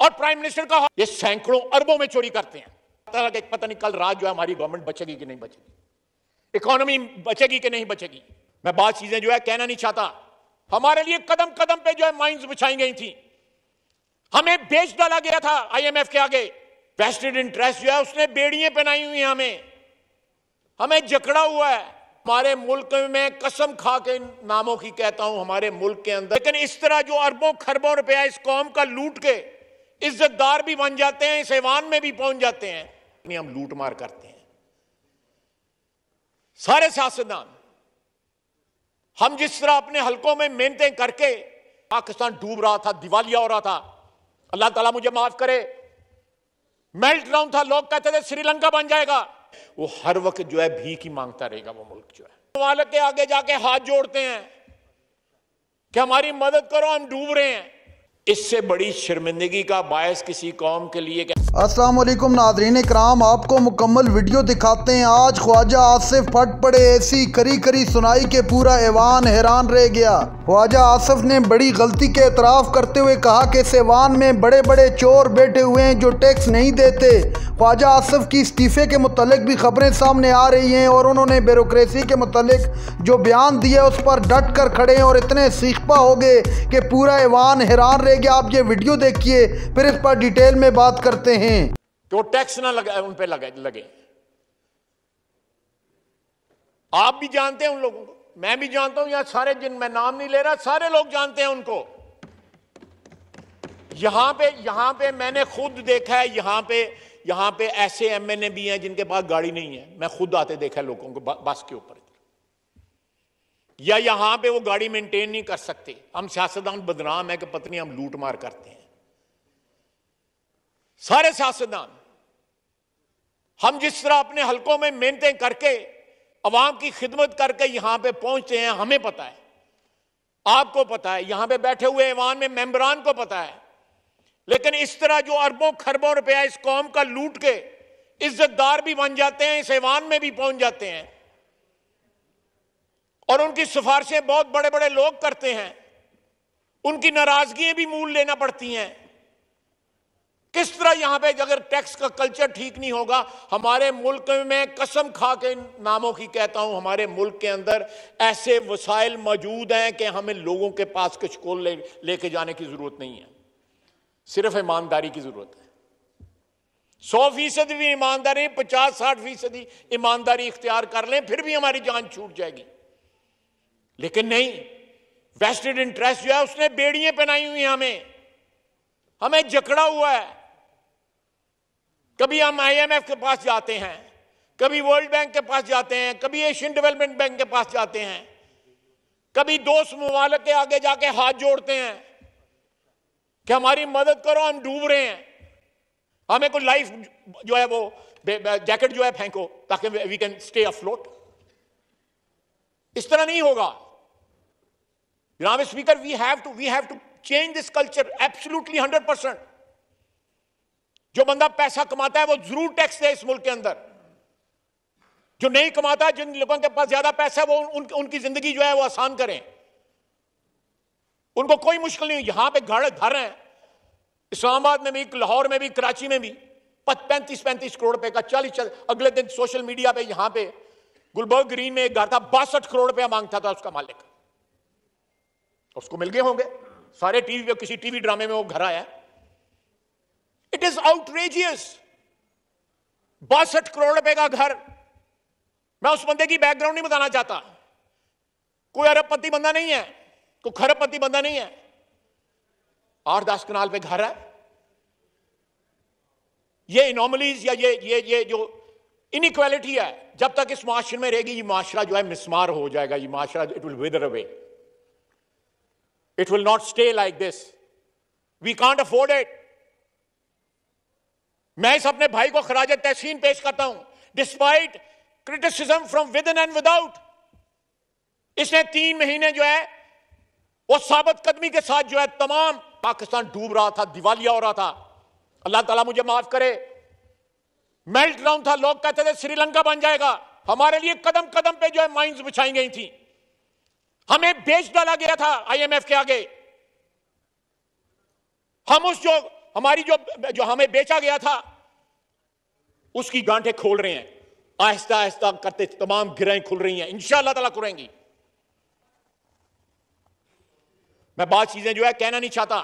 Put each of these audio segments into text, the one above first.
और prime minister का ये सैकड़ों अरबों में चोरी करते हैं। पता नहीं कल रात जो है हमारी गवर्नमेंट बचेगी कि नहीं बचेगी, इकोनॉमी बचेगी कि नहीं बचेगी। मैं बात चीजें जो है कहना नहीं चाहता। हमारे लिए कदम कदम पे जो है माइंस बिछाई गई थी, हमें बेच डाला गया था आईएमएफ के आगे। वेस्टेड इंटरेस्ट जो है उसने बेड़ियां पहनाई हुई हैं, हमें जकड़ा हुआ है। हमारे मुल्क में कसम खा के नामों की कहता हूं, हमारे मुल्क के अंदर लेकिन इस तरह जो अरबों खरबों रुपया इस कौम का लूट के इज्जतदार भी बन जाते हैं, इस ऐवान में भी पहुंच जाते हैं, हम लूट मार करते हैं। सारे सियासतदान हम जिस तरह अपने हलकों में मेहनतें करके पाकिस्तान डूब रहा था, दिवालिया हो रहा था, अल्लाह ताला मुझे माफ करे, मेल्ट डाउन था, लोग कहते थे श्रीलंका बन जाएगा। वो हर वक्त जो है भीख ही मांगता रहेगा वो मुल्क जो है। मालिक के आगे जाके हाथ जोड़ते हैं कि हमारी मदद करो, हम डूब रहे हैं। इससे बड़ी शर्मिंदगी का बायस किसी कौम के लिए अस्सलाम वालेकुम नाज़रीन इकराम, आपको मुकम्मल वीडियो दिखाते हैं। आज ख्वाजा आसिफ फट पड़े, ऐसी करी करी सुनाई के पूरा ऐवान हैरान रह गया। ख्वाजा आसिफ ने बड़ी गलती के एतराफ़ करते हुए कहा कि इस ऐवान में बड़े बड़े चोर बैठे हुए हैं जो टैक्स नहीं देते। ख्वाजा आसिफ की इस्तीफ़े के मुतल्लिक भी खबरें सामने आ रही हैं और उन्होंने ब्यूरोक्रेसी के मुतल्लिक जो बयान दिया उस पर डट कर खड़े हैं और इतने सीखपा हो गए कि पूरा ऐवान हैरान रह गया। आप ये वीडियो देखिए, फिर इस पर डिटेल में बात करते हैं। तो टैक्स ना लगे, उन पे लगे। आप भी जानते हैं उन लोगों को, मैं भी जानता हूं, यहां सारे, जिन मैं नाम नहीं ले रहा, सारे लोग जानते हैं उनको। यहां पे मैंने खुद देखा है, यहां पे ऐसे एमएनए भी हैं जिनके पास गाड़ी नहीं है। मैं खुद आते देखा है लोगों को बस के ऊपर, या यहां पे वो गाड़ी मेंटेन नहीं कर सकते। हम सियासतदान बदनाम है कि पत्नी हम लूट मार करते हैं। सारे सियासतदान हम जिस तरह अपने हलकों में मेहनतें करके अवाम की खिदमत करके यहां पे पहुंचते हैं, हमें पता है, आपको पता है, यहां पे बैठे हुए ऐवान में मेंबरान को पता है। लेकिन इस तरह जो अरबों खरबों रुपया इस कौम का लूट के इज्जतदार भी बन जाते हैं, इस ऐवान में भी पहुंच जाते हैं, और उनकी सिफारिशें बहुत बड़े बड़े लोग करते हैं, उनकी नाराजगियां भी मूल लेना पड़ती हैं। किस तरह यहां पे अगर टैक्स का कल्चर ठीक नहीं होगा, हमारे मुल्क में कसम खा के नामों की कहता हूं, हमारे मुल्क के अंदर ऐसे वसाइल मौजूद हैं कि हमें लोगों के पास कुछ को लेके जाने की जरूरत नहीं है, सिर्फ ईमानदारी की जरूरत है। 100% भी ईमानदारी, 50-60% ईमानदारी इख्तियार कर लें, फिर भी हमारी जान छूट जाएगी। लेकिन नहीं, वेस्टेड इंटरेस्ट जो है उसने बेड़ियां पहनाई हुई हैं, हमें जकड़ा हुआ है। कभी हम आईएमएफ के पास जाते हैं, कभी वर्ल्ड बैंक के पास जाते हैं, कभी एशियन डेवलपमेंट बैंक के पास जाते हैं, कभी दोस्त ममालिक के आगे जाके हाथ जोड़ते हैं कि हमारी मदद करो, हम डूब रहे हैं, हमें कोई लाइफ जो है वो जैकेट जो है फेंको ताकि वी कैन स्टे अफ्लोट। इस तरह नहीं होगा जनाब speaker. We have to change this culture absolutely 100%। जो बंदा पैसा कमाता है वो जरूर टैक्स दे इस मुल्क के अंदर। जो नहीं कमाता, जिन लोगों के पास ज्यादा पैसा है, वो उनकी जिंदगी जो है वो आसान करें, उनको कोई मुश्किल नहीं। यहां पे घर हैं, इस्लामाबाद में भी, लाहौर में भी, कराची में भी, 35-35 करोड़ रुपए का 40। अगले दिन सोशल मीडिया पे यहां पे गुलबर्ग ग्रीन में एक घर था, 62 करोड़ रुपया मांगता था उसका मालिक। उसको मिल गए होंगे, सारे टीवी पे, किसी टीवी ड्रामे में वो घर आया। इट इज आउटरेजियस, 62 करोड़ रुपए का घर। मैं उस बंदे की बैकग्राउंड नहीं बताना चाहता, कोई अरबपति बंदा नहीं है, कोई खरबपति बंदा नहीं है, 8-10 कनाल पे घर है। ये इनॉमलीज या ये जो इनइक्वालिटी है, जब तक इस माशरे में रहेगी, ये माशरा जो है मिसमार हो जाएगा। ये माशरा, it will wither away, it will not stay like this. We can't afford it. मैं इस अपने भाई को खराज तहसीन पेश करता हूं, despite criticism from with in and without. इसने 3 महीने जो है वो साबित कदमी के साथ जो है तमाम पाकिस्तान डूब रहा था, दिवालिया हो रहा था, अल्लाह ताला मुझे माफ करे, मेल्ट डाउन था, लोग कहते थे श्रीलंका बन जाएगा। हमारे लिए कदम कदम पे जो है माइंस बिछाई गई थी, हमें बेच डाला गया था आईएमएफ के आगे। हमारी जो हमें बेचा गया था उसकी गांठें खोल रहे हैं, आहिस्ता आहिस्ता करते तमाम गिराएं खुल रही हैं, इंशाअल्लाह ताला खुलेंगी। मैं बहुत चीजें जो है कहना नहीं चाहता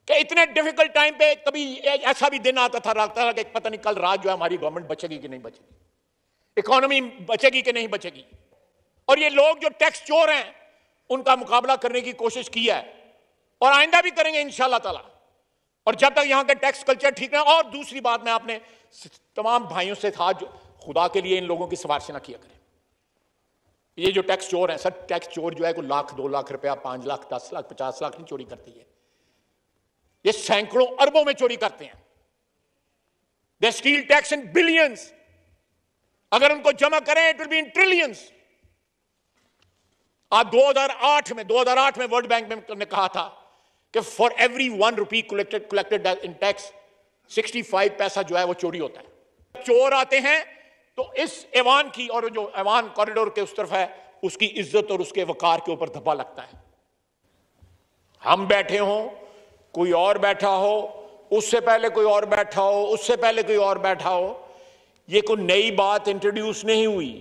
कि इतने डिफिकल्ट टाइम पे कभी ऐसा भी दिन आता था कि पता नहीं कल रात जो है हमारी गवर्नमेंट बचेगी कि नहीं बचेगी, इकोनॉमी बचेगी कि नहीं बचेगी। और ये लोग जो टैक्स चोर हैं उनका मुकाबला करने की कोशिश की है और आइंदा भी करेंगे इंशाअल्लाह ताला। और जब तक यहां का टैक्स कल्चर ठीक है। और दूसरी बात, मैं अपने तमाम भाइयों से था, जो खुदा के लिए इन लोगों की सिफारिश ना किया करें। ये जो टैक्स चोर हैं, सर टैक्स चोर जो है कोई लाख 2 लाख रुपया 5 लाख 10 लाख 50 लाख नहीं चोरी करती है, ये सैकड़ों अरबों में चोरी करते हैं। They still tax in billions. अगर उनको जमा करें it will be in trillions. आज 2008 में वर्ल्ड बैंक ने कहा था कि for every 1 rupee collected in tax 65 पैसा जो है वो चोरी होता है। चोर आते हैं तो इस ऐवान की, और जो ऐवान कॉरिडोर के उस तरफ है, उसकी इज्जत और उसके वकार के ऊपर धब्बा लगता है। हम बैठे हों, कोई और बैठा हो, उससे पहले कोई और बैठा हो, उससे पहले कोई और बैठा हो, ये कोई नई बात इंट्रोड्यूस नहीं हुई।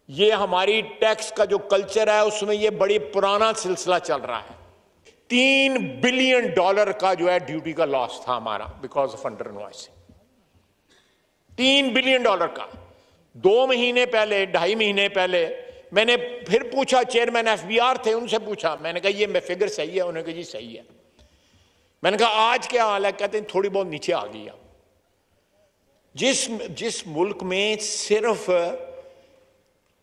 ये हमारी टैक्स का जो कल्चर है उसमें ये बड़ी पुराना सिलसिला चल रहा है। $3 बिलियन का जो है ड्यूटी का लॉस था हमारा because of under invoicing. $3 billion का 2 महीने पहले, 2.5 महीने पहले मैंने फिर पूछा, चेयरमैन FBR थे, उनसे पूछा, मैंने कहा ये फिगर सही है? उन्होंने कहा जी सही है। मैंने कहा आज क्या हाल है? कहते हैं थोड़ी बहुत नीचे आ गई। जिस मुल्क में सिर्फ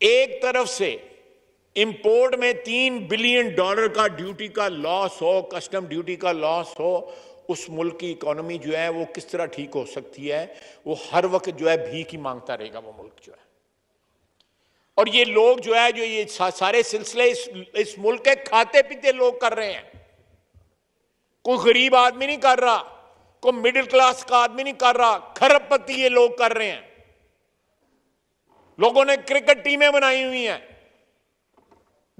एक तरफ से इंपोर्ट में $3 बिलियन का ड्यूटी का लॉस हो, कस्टम ड्यूटी का लॉस हो, उस मुल्क की इकोनॉमी जो है वो किस तरह ठीक हो सकती है? वो हर वक्त जो है भीख ही मांगता रहेगा वो मुल्क जो है। और ये लोग जो है, जो ये सारे सिलसिले इस मुल्क के खाते पीते लोग कर रहे हैं। कोई गरीब आदमी नहीं कर रहा, कोई मिडिल क्लास का आदमी नहीं कर रहा, खरबपति ये लोग कर रहे हैं। लोगों ने क्रिकेट टीमें बनाई हुई हैं,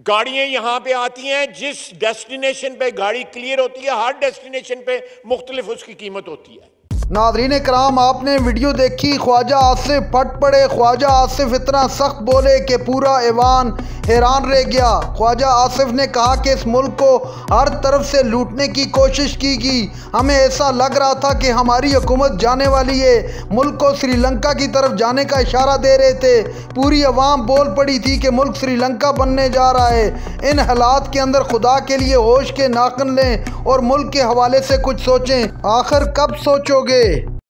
गाड़ियां यहां पे आती हैं, जिस डेस्टिनेशन पे गाड़ी क्लियर होती है हर डेस्टिनेशन पे मुख्तलिफ उसकी कीमत होती है। नाज़रीन कराम, आपने वीडियो देखी, ख्वाजा आसिफ फट पड़े। ख्वाजा आसिफ इतना सख्त बोले कि पूरा ऐवान हैरान रह गया। ख्वाजा आसिफ ने कहा कि इस मुल्क को हर तरफ से लूटने की कोशिश की गई। हमें ऐसा लग रहा था कि हमारी हुकूमत जाने वाली है। मुल्क को श्रीलंका की तरफ जाने का इशारा दे रहे थे। पूरी अवाम बोल पड़ी थी कि मुल्क श्रीलंका बनने जा रहा है। इन हालात के अंदर खुदा के लिए होश के नाखन लें और मुल्क के हवाले से कुछ सोचें। आखिर कब सोचोगे?